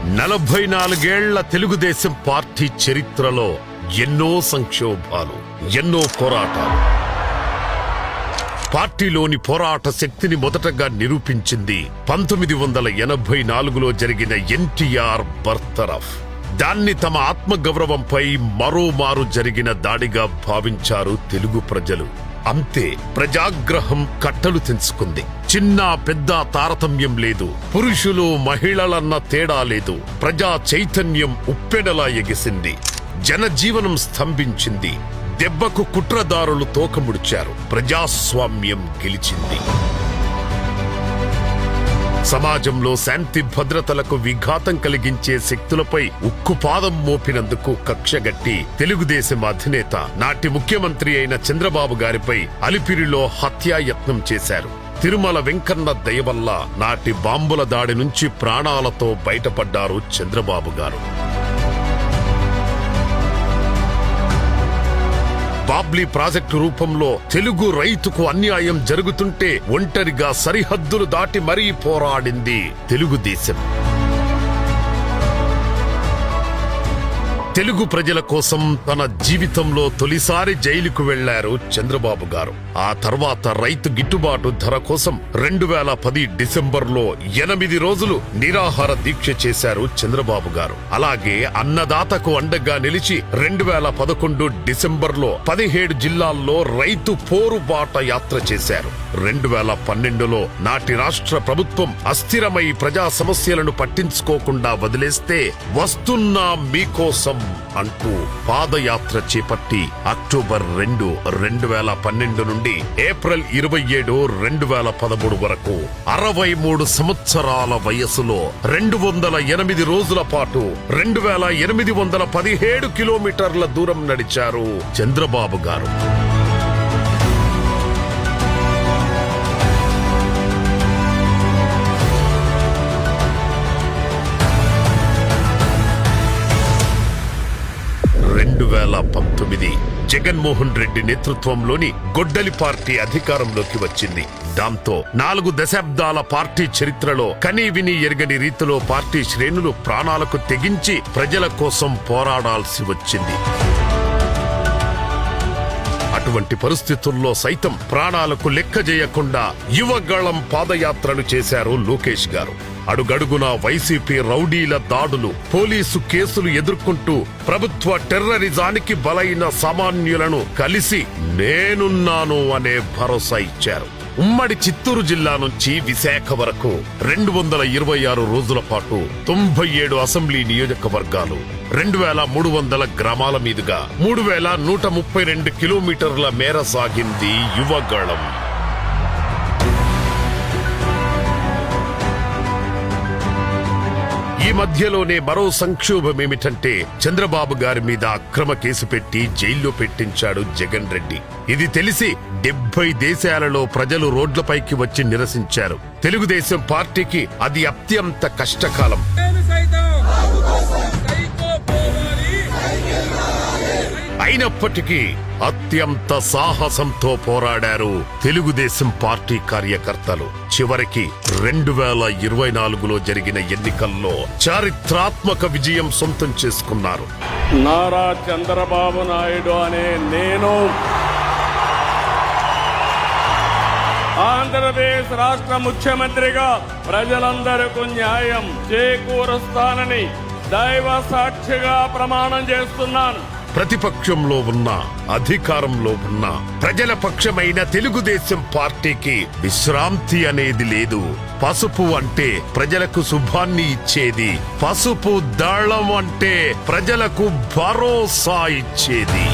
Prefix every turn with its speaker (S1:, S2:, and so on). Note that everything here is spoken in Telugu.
S1: 44 ఏళ్ల తెలుగుదేశం పార్టీ చరిత్రలో ఎన్నో సంక్షోభాలు, ఎన్నో పోరాటాలు. పార్టీలోని పోరాట శక్తిని మొదటగా నిరూపించింది 1984లో జరిగిన ఎన్టీఆర్ బర్తరఫ్. దాన్ని తమ ఆత్మగౌరవంపై మరోమారు జరిగిన దాడిగా భావించారు తెలుగు ప్రజలు. అంతే, ప్రజాగ్రహం కట్టలు తెంచుకుంది. చిన్న పెద్ద తారతమ్యం లేదు, పురుషులు మహిళలన్న తేడా లేదు. ప్రజా చైతన్యం ఉప్పెనలా ఎగిసింది. జనజీవనం స్తంభించింది. దెబ్బకు కుట్రదారులు తోకముడిచారు. ప్రజాస్వామ్యం గెలిచింది. సమాజంలో శాంతి భద్రతలకు విఘాతం కలిగించే శక్తులపై ఉక్కుపాదం మోపినందుకు కక్షగట్టి తెలుగుదేశం అధినేత, నాటి ముఖ్యమంత్రి అయిన చంద్రబాబు గారిపై అలిపిరిలో హత్యాయత్నం చేశారు. తిరుమల వెంకన్న దయ వల్ల నాటి బాంబుల దాడి నుంచి ప్రాణాలతో బయటపడ్డారు చంద్రబాబు గారు. బాబ్లీ ప్రాజెక్టు రూపంలో తెలుగు రైతుకు అన్యాయం జరుగుతుంటే ఒంటరిగా సరిహద్దులు దాటి మరీ పోరాడింది తెలుగుదేశం. తెలుగు ప్రజల కోసం తన జీవితంలో తొలిసారి జైలుకు వెళ్లారు చంద్రబాబు గారు. ఆ తర్వాత రైతు గిట్టుబాటు ధర కోసం 2010 డిసెంబర్లో 8 రోజులు నిరాహార దీక్ష చేశారు చంద్రబాబు గారు. అలాగే అన్నదాతకు అండగా నిలిచి 2011 డిసెంబర్లో 17 జిల్లాల్లో రైతు పోరుబాట యాత్ర చేశారు. 2012లో నాటి రాష్ట్ర ప్రభుత్వం అస్థిరమై ప్రజా సమస్యలను పట్టించుకోకుండా వదిలేస్తే వస్తున్నా మీకోసం అంటూ పాదయాత్ర చేపట్టి అక్టోబర్ 2, 2012 నుండి ఏప్రిల్ 27, 2013 వరకు 63 సంవత్సరాల వయసులో 208 రోజుల పాటు 2817 కిలోమీటర్ల దూరం నడిచారు చంద్రబాబు గారు. జగన్మోహన్ రెడ్డి నేతృత్వంలోని గొడ్డలి పార్టీ అధికారంలోకి వచ్చింది. దాంతో 4 దశాబ్దాల పార్టీ చరిత్రలో కనీ విని ఎరగని రీతిలో పార్టీ శ్రేణులు ప్రాణాలకు తెగించి ప్రజల కోసం పోరాడాల్సి వచ్చింది. అటువంటి పరిస్థితుల్లో సైతం ప్రాణాలకు లెక్క చేయకుండా యువగళం పాదయాత్రను చేశారు లోకేష్ గారు. అడుగడుగునా వైసీపీ రౌడీల దాడులు, పోలీసు కేసులు ఎదుర్కొంటూ ప్రభుత్వ టెర్రరిజానికి బలైన సామాన్యులను కలిసి నేనున్నాను అనే భరోసా ఇచ్చారు. ఉమ్మడి చిత్తూరు జిల్లా నుంచి విశాఖ వరకు 226 రోజుల పాటు 97 అసెంబ్లీ నియోజకవర్గాలు, 2300 గ్రామాల మీదుగా 3132 కిలోమీటర్ల మేర సాగింది యువగళం. ఈ మధ్యలోనే మరో సంక్షోభమేమిటంటే చంద్రబాబు గారి మీద అక్రమ కేసు పెట్టి జైల్లో పెట్టించాడు జగన్ రెడ్డి. ఇది తెలిసి 70 దేశాలలో ప్రజలు రోడ్లపైకి వచ్చి నిరసించారు. తెలుగుదేశం పార్టీకి అది అత్యంత కష్టకాలం. అయినప్పటికీ అత్యంత సాహసంతో పోరాడారు తెలుగుదేశం పార్టీ కార్యకర్తలు. చివరికి 2024లో జరిగిన ఎన్నికల్లో చారిత్రాత్మక విజయం సొంతం చేసుకున్నారు.
S2: నారా చంద్రబాబు నాయుడు అనే నేను ఆంధ్రప్రదేశ్ రాష్ట్ర ముఖ్యమంత్రిగా ప్రజలందరికీ న్యాయం చేకూరుస్తానని దైవ సాక్షిగా ప్రమాణం చేస్తున్నాను.
S1: ప్రతిపక్షంలో ఉన్న, అధికారంలో ఉన్న ప్రజల పక్షమైన తెలుగుదేశం పార్టీకి విశ్రాంతి అనేది లేదు. పసుపు అంటే ప్రజలకు శుభాన్ని ఇచ్చేది, పసుపు దళం అంటే ప్రజలకు భరోసా ఇచ్చేది.